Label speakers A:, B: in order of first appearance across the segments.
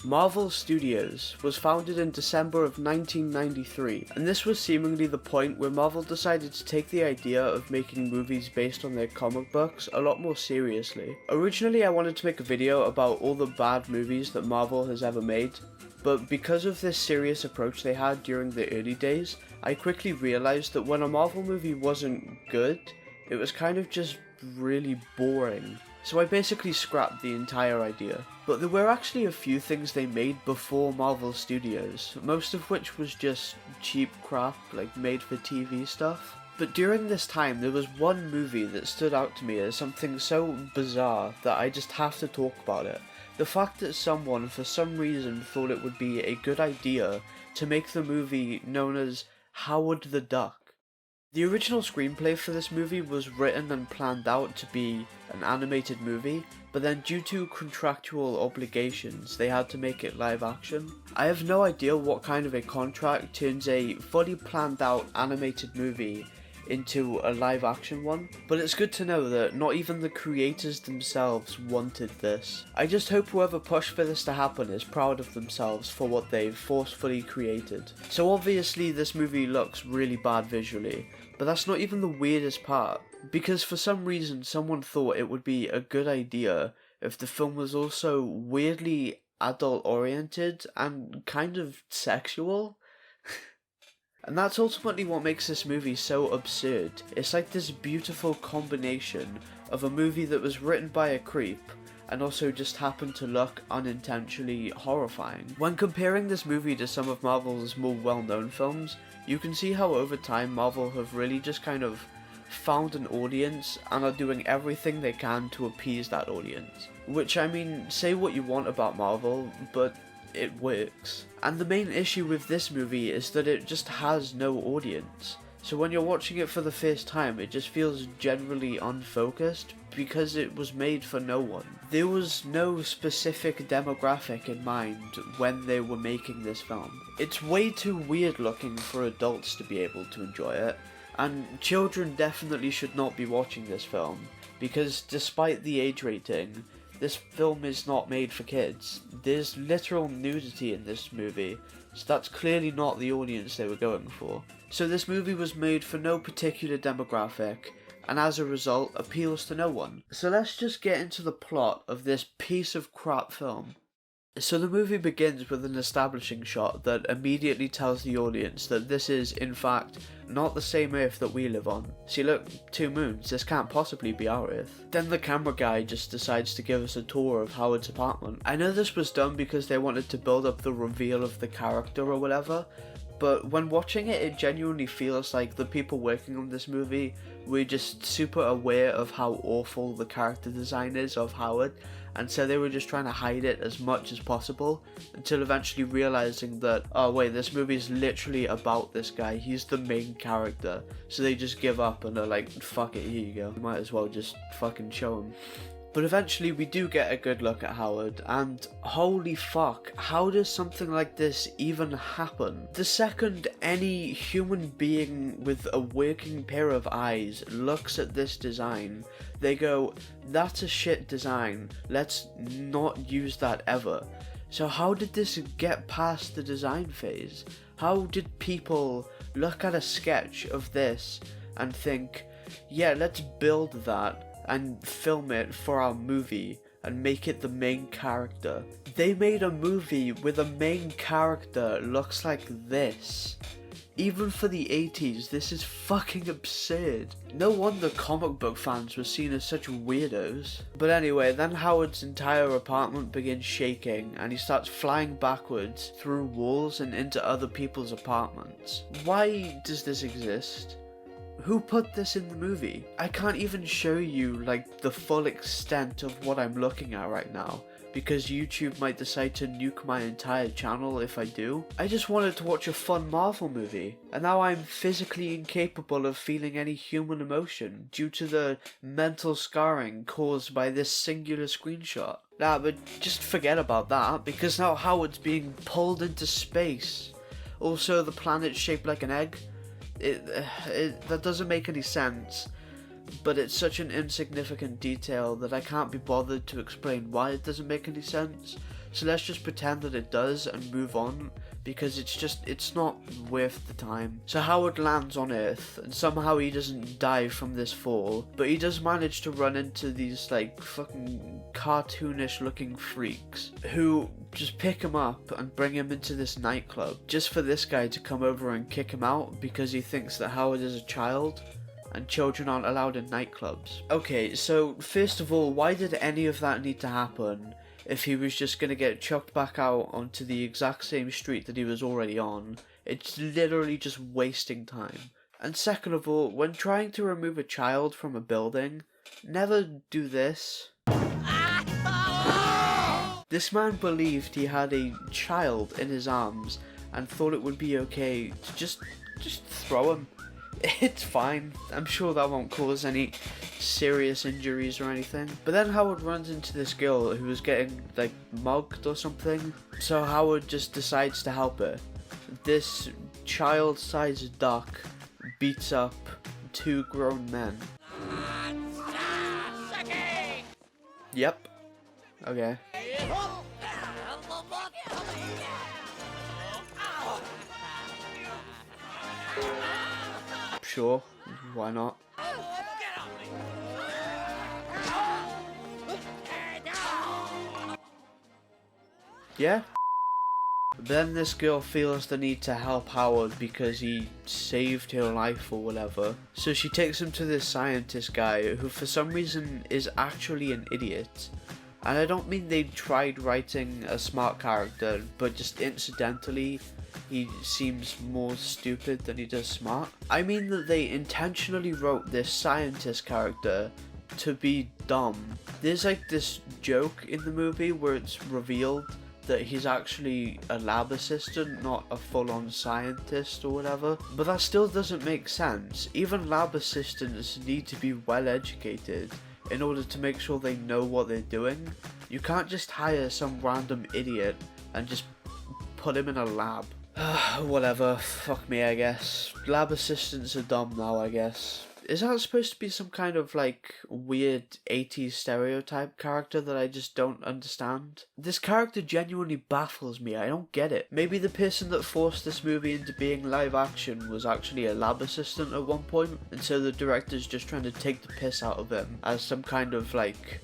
A: Marvel Studios was founded in December of 1993, and this was seemingly the point where Marvel decided to take the idea of making movies based on their comic books a lot more seriously. Originally I wanted to make a video about all the bad movies that Marvel has ever made, but because of this serious approach they had during the early days, I quickly realized that when a Marvel movie wasn't good, it was kind of just really boring. So I basically scrapped the entire idea. But there were actually a few things they made before Marvel Studios, most of which was just cheap crap, like made for TV stuff. But during this time there was one movie that stood out to me as something so bizarre that I just have to talk about it. The fact that someone for some reason thought it would be a good idea to make the movie known as Howard the Duck. The original screenplay for this movie was written and planned out to be an animated movie, but then due to contractual obligations they had to make it live action. I have no idea what kind of a contract turns a fully planned out animated movie into a live action one, but it's good to know that not even the creators themselves wanted this. I just hope whoever pushed for this to happen is proud of themselves for what they've forcefully created. So obviously this movie looks really bad visually, but that's not even the weirdest part, because for some reason someone thought it would be a good idea if the film was also weirdly adult oriented and kind of sexual. And that's ultimately what makes this movie so absurd. It's like this beautiful combination of a movie that was written by a creep and also just happened to look unintentionally horrifying. When comparing this movie to some of Marvel's more well-known films, you can see how over time Marvel have really just kind of found an audience and are doing everything they can to appease that audience. Which, I mean, say what you want about Marvel, but it works. And the main issue with this movie is that it just has no audience. So when you're watching it for the first time, it just feels generally unfocused because it was made for no one. There was no specific demographic in mind when they were making this film. It's way too weird looking for adults to be able to enjoy it, and children definitely should not be watching this film, because despite the age rating, this film is not made for kids. There's literal nudity in this movie, so that's clearly not the audience they were going for. So this movie was made for no particular demographic, and as a result, appeals to no one. So let's just get into the plot of this piece of crap film. So the movie begins with an establishing shot that immediately tells the audience that this is, in fact, not the same Earth that we live on. See, look, 2 moons, this can't possibly be our Earth. Then the camera guy just decides to give us a tour of Howard's apartment. I know this was done because they wanted to build up the reveal of the character or whatever, but when watching it, it genuinely feels like the people working on this movie were just super aware of how awful the character design is of Howard, and so they were just trying to hide it as much as possible, until eventually realizing that, oh wait, this movie is literally about this guy, he's the main character, so they just give up and are like, fuck it, here you go, you might as well just fucking show him. But eventually we do get a good look at Howard, and holy fuck, how does something like this even happen? The second any human being with a working pair of eyes looks at this design, they go, that's a shit design, let's not use that ever. So how did this get past the design phase? How did people look at a sketch of this and think, yeah, let's build that and film it for our movie and make it the main character? They made a movie with a main character looks like this. Even for the 80s, this is fucking absurd. No wonder comic book fans were seen as such weirdos. But anyway, then Howard's entire apartment begins shaking and he starts flying backwards through walls and into other people's apartments. Why does this exist? Who put this in the movie? I can't even show you like the full extent of what I'm looking at right now, because YouTube might decide to nuke my entire channel if I do. I just wanted to watch a fun Marvel movie, and now I'm physically incapable of feeling any human emotion due to the mental scarring caused by this singular screenshot. Nah, but just forget about that, because now Howard's being pulled into space. Also, the planet's shaped like an egg. That doesn't make any sense, but it's such an insignificant detail that I can't be bothered to explain why it doesn't make any sense, so let's just pretend that it does and move on, because it's not worth the time. So Howard lands on Earth, and somehow he doesn't die from this fall, but he does manage to run into these like fucking cartoonish looking freaks who just pick him up and bring him into this nightclub just for this guy to come over and kick him out because he thinks that Howard is a child and children aren't allowed in nightclubs. Okay, so first of all, why did any of that need to happen if he was just going to get chucked back out onto the exact same street that he was already on? It's literally just wasting time. And second of all, when trying to remove a child from a building, never do this. This man believed he had a child in his arms and thought it would be okay to just throw him. It's fine. I'm sure that won't cause any serious injuries or anything. But then Howard runs into this girl who was getting like mugged or something. So Howard just decides to help her. This child-sized duck beats up 2 grown men. Yep. Okay. Sure, why not? Yeah. Then this girl feels the need to help Howard because he saved her life or whatever. So she takes him to this scientist guy who for some reason is actually an idiot. And I don't mean they tried writing a smart character, but just incidentally he seems more stupid than he does smart. I mean that they intentionally wrote this scientist character to be dumb. There's like this joke in the movie where it's revealed that he's actually a lab assistant, not a full-on scientist or whatever. But that still doesn't make sense. Even lab assistants need to be well educated in order to make sure they know what they're doing. You can't just hire some random idiot and just put him in a lab. Whatever, fuck me I guess. Lab assistants are dumb now I guess. Is that supposed to be some kind of like weird 80s stereotype character that I just don't understand? This character genuinely baffles me, I don't get it. Maybe the person that forced this movie into being live action was actually a lab assistant at one point, and so the director's just trying to take the piss out of him as some kind of like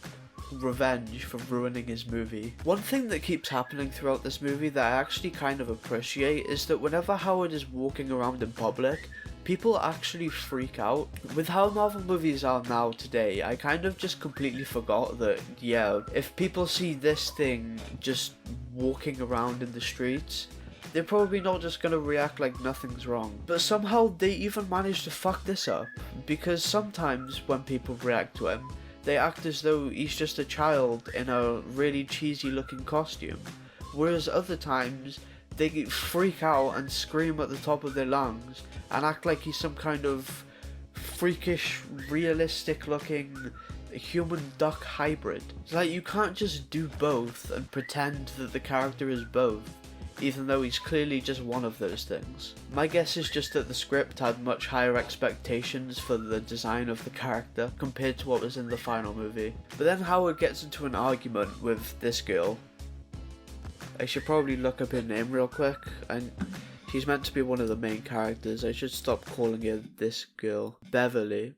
A: revenge for ruining his movie. One thing that keeps happening throughout this movie that I actually kind of appreciate is that whenever Howard is walking around in public, people actually freak out. With how Marvel movies are now today, I kind of just completely forgot that, yeah, if people see this thing just walking around in the streets, they're probably not just gonna react like nothing's wrong. But somehow they even manage to fuck this up, because sometimes when people react to him, they act as though he's just a child in a really cheesy looking costume, whereas other times they freak out and scream at the top of their lungs and act like he's some kind of freakish, realistic looking human duck hybrid. It's like you can't just do both and pretend that the character is both, even though he's clearly just one of those things. My guess is just that the script had much higher expectations for the design of the character compared to what was in the final movie. But then Howard gets into an argument with this girl. I should probably look up her name real quick, and she's meant to be one of the main characters. I should stop calling her this girl. Beverly.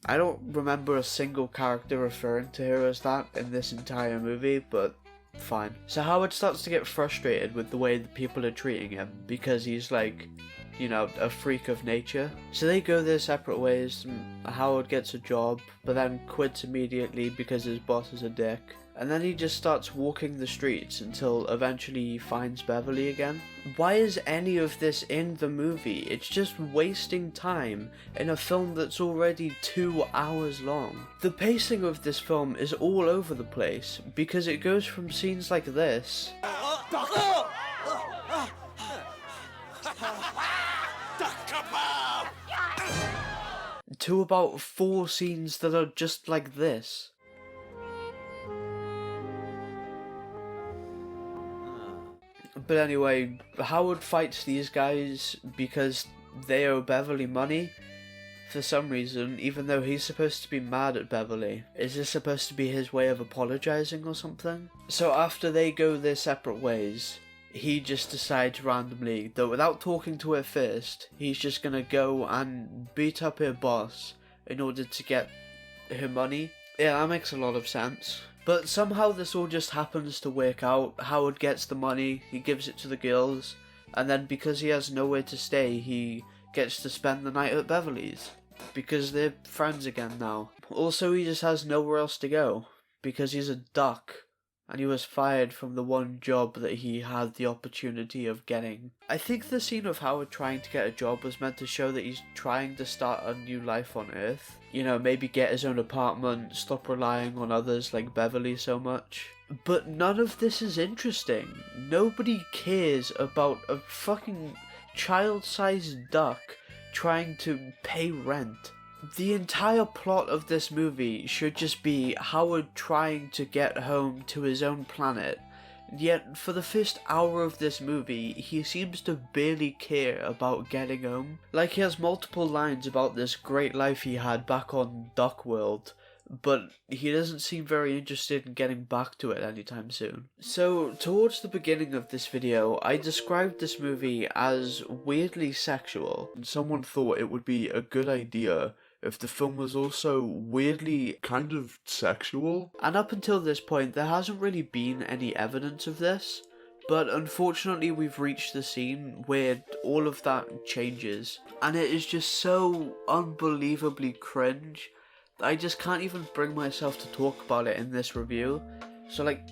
A: I don't remember a single character referring to her as that in this entire movie, but fine. So Howard starts to get frustrated with the way that people are treating him, because he's like, you know, a freak of nature. So they go their separate ways, and Howard gets a job, but then quits immediately because his boss is a dick. And then he just starts walking the streets until eventually he finds Beverly again. Why is any of this in the movie? It's just wasting time in a film that's already 2 hours long. The pacing of this film is all over the place, because it goes from scenes like this to about 4 scenes that are just like this. But anyway, Howard fights these guys because they owe Beverly money for some reason, even though he's supposed to be mad at Beverly. Is this supposed to be his way of apologizing or something? So after they go their separate ways, he just decides randomly that without talking to her first, he's just gonna go and beat up her boss in order to get her money. Yeah, that makes a lot of sense. But somehow this all just happens to work out. Howard gets the money, he gives it to the girls, and then because he has nowhere to stay, he gets to spend the night at Beverly's. Because they're friends again now. Also, he just has nowhere else to go, because he's a duck, and he was fired from the one job that he had the opportunity of getting. I think the scene of Howard trying to get a job was meant to show that he's trying to start a new life on Earth. You know, maybe get his own apartment, stop relying on others like Beverly so much. But none of this is interesting. Nobody cares about a fucking child-sized duck trying to pay rent. The entire plot of this movie should just be Howard trying to get home to his own planet, yet for the first hour of this movie, he seems to barely care about getting home. Like, he has multiple lines about this great life he had back on Duck World, but he doesn't seem very interested in getting back to it anytime soon. So, towards the beginning of this video, I described this movie as weirdly sexual. Someone thought it would be a good idea if the film was also weirdly kind of sexual. And up until this point, there hasn't really been any evidence of this. But unfortunately, we've reached the scene where all of that changes. And it is just so unbelievably cringe that I just can't even bring myself to talk about it in this review. So like,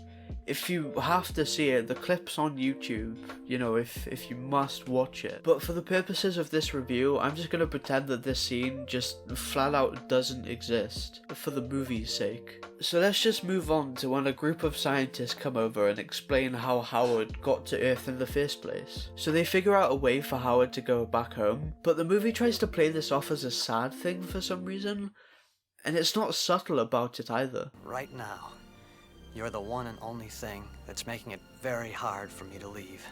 A: if you have to see it, the clip's on YouTube, you know, if you must watch it. But for the purposes of this review, I'm just gonna pretend that this scene just flat out doesn't exist, for the movie's sake. So let's just move on to when a group of scientists come over and explain how Howard got to Earth in the first place. So they figure out a way for Howard to go back home, but the movie tries to play this off as a sad thing for some reason, and it's not subtle about it either.
B: Right now, you're the one and only thing that's making it very hard for me to leave.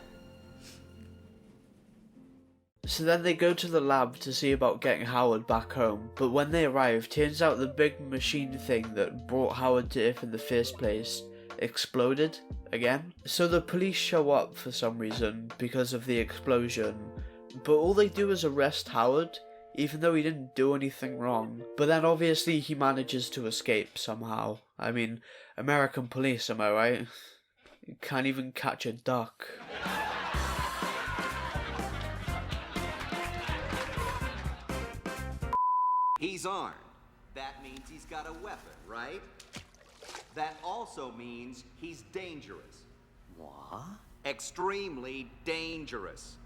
A: So then they go to the lab to see about getting Howard back home, but when they arrive, turns out the big machine thing that brought Howard to Earth in the first place exploded again. So the police show up for some reason because of the explosion, but all they do is arrest Howard, even though he didn't do anything wrong. But then obviously he manages to escape somehow. I mean, American police, am I right? You can't even catch a duck.
C: He's armed. That means he's got a weapon, right? That also means he's dangerous.
B: What?
C: Extremely dangerous.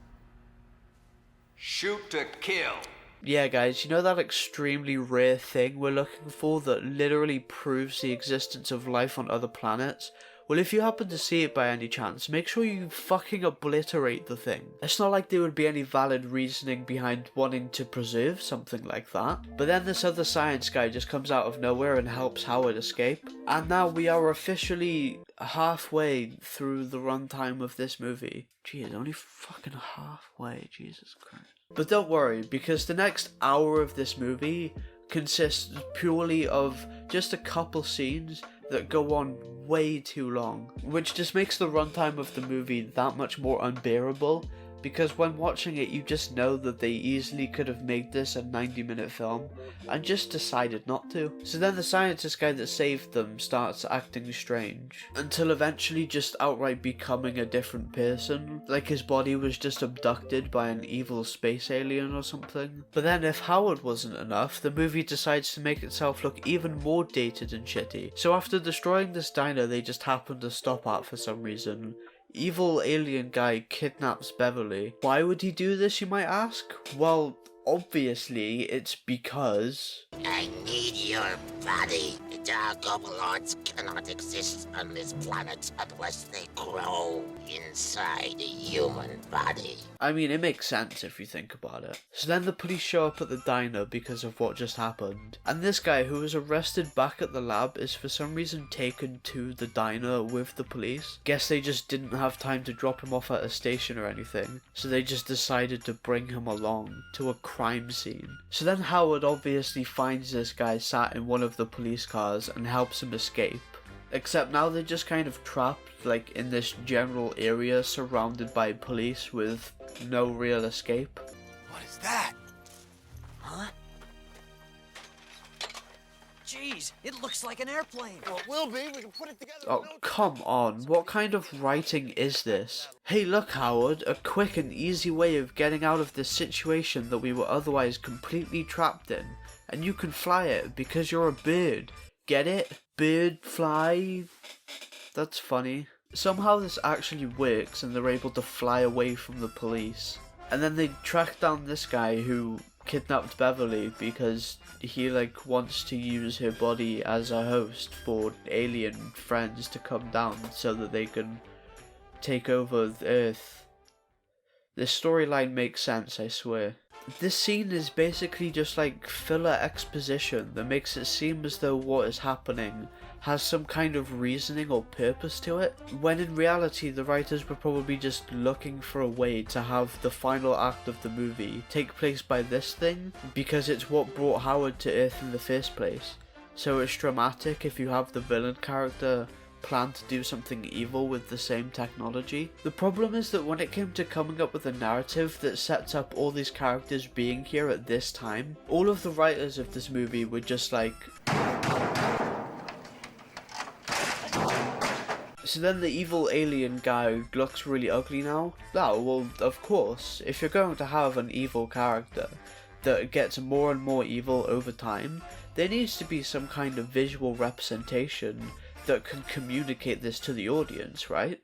C: Shoot to kill.
A: Yeah guys, you know that extremely rare thing we're looking for that literally proves the existence of life on other planets? Well, if you happen to see it by any chance, make sure you fucking obliterate the thing. It's not like there would be any valid reasoning behind wanting to preserve something like that. But then this other science guy just comes out of nowhere and helps Howard escape. And now we are officially halfway through the runtime of this movie. Jeez, only fucking halfway, Jesus Christ. But don't worry, because the next hour of this movie consists purely of just a couple scenes that go on way too long, which just makes the runtime of the movie that much more unbearable, because when watching it you just know that they easily could have made this a 90-minute film and just decided not to. So then the scientist guy that saved them starts acting strange, until eventually just outright becoming a different person, like his body was just abducted by an evil space alien or something. But then if Howard wasn't enough, the movie decides to make itself look even more dated and shitty. So after destroying this diner they just happen to stop at for some reason, evil alien guy kidnaps Beverly. Why would he do this, you might ask? Well, obviously it's because
D: I need your body. It's Goblins cannot exist on this planet unless they grow inside a human body.
A: I mean, it makes sense if you think about it. So then the police show up at the diner because of what just happened. And this guy who was arrested back at the lab is for some reason taken to the diner with the police. Guess they just didn't have time to drop him off at a station or anything. So they just decided to bring him along to a crime scene. So then Howard obviously finds this guy sat in one of the police cars and helps him escape. Except now they're just kind of trapped, like, in this general area surrounded by police with no real escape.
B: What is that? Huh? Jeez, it looks like an airplane.
E: Well, it will be. We can put it together.
A: Oh, come on. What kind of writing is this? Hey, look, Howard. A quick and easy way of getting out of this situation that we were otherwise completely trapped in. And you can fly it because you're a bird. Get it? Bird, fly. That's funny. Somehow this actually works and they're able to fly away from the police. And then they track down this guy who kidnapped Beverly because he, like, wants to use her body as a host for alien friends to come down so that they can take over the Earth. This storyline makes sense, I swear. This scene is basically just like filler exposition that makes it seem as though what is happening has some kind of reasoning or purpose to it, when in reality the writers were probably just looking for a way to have the final act of the movie take place by this thing, because it's what brought Howard to Earth in the first place. So it's dramatic if you have the villain character plan to do something evil with the same technology. The problem is that when it came to coming up with a narrative that sets up all these characters being here at this time, all of the writers of this movie were just like... So then the evil alien guy looks really ugly now? Oh, well, of course. If you're going to have an evil character that gets more and more evil over time, there needs to be some kind of visual representation that can communicate this to the audience, right?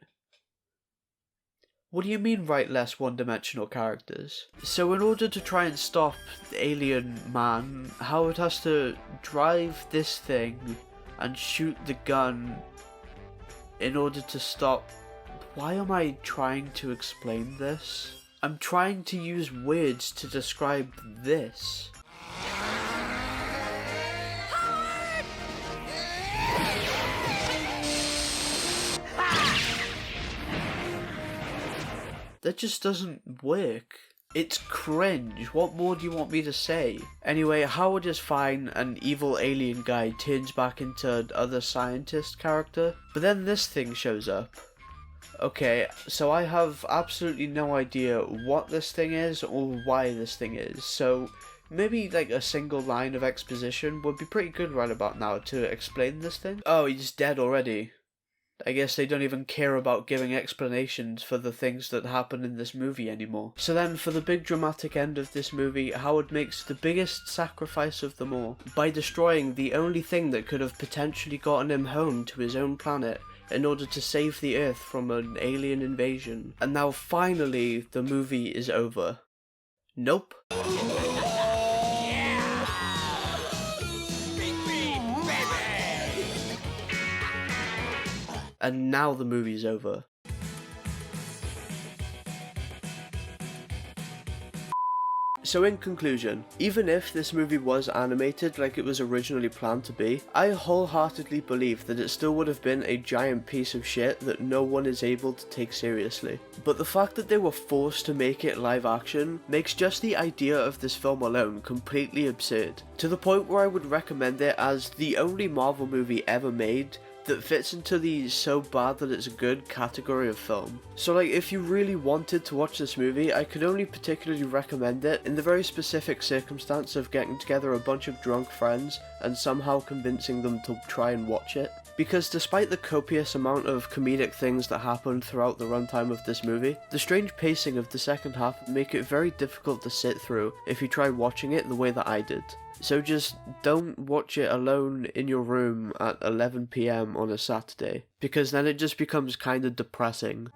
A: What do you mean write less one-dimensional characters? So in order to try and stop the alien man, Howard has to drive this thing and shoot the gun in order to stop... Why am I trying to explain this? I'm trying to use words to describe this. That just doesn't work. It's cringe. What more do you want me to say? Anyway, Howard is fine and evil alien guy turns back into other scientist character. But then this thing shows up. Okay, so I have absolutely no idea what this thing is or why this thing is. So maybe like a single line of exposition would be pretty good right about now to explain this thing. Oh, he's dead already. I guess they don't even care about giving explanations for the things that happen in this movie anymore. So then, for the big dramatic end of this movie, Howard makes the biggest sacrifice of them all by destroying the only thing that could have potentially gotten him home to his own planet in order to save the Earth from an alien invasion. And now finally, the movie is over. Nope. And now the movie's over. So in conclusion, even if this movie was animated like it was originally planned to be, I wholeheartedly believe that it still would have been a giant piece of shit that no one is able to take seriously. But the fact that they were forced to make it live action makes just the idea of this film alone completely absurd, to the point where I would recommend it as the only Marvel movie ever made that fits into the so bad that it's good category of film. So like, if you really wanted to watch this movie, I could only particularly recommend it in the very specific circumstance of getting together a bunch of drunk friends and somehow convincing them to try and watch it. Because despite the copious amount of comedic things that happen throughout the runtime of this movie, the strange pacing of the second half make it very difficult to sit through if you try watching it the way that I did. So just don't watch it alone in your room at 11 PM on a Saturday, because then it just becomes kind of depressing.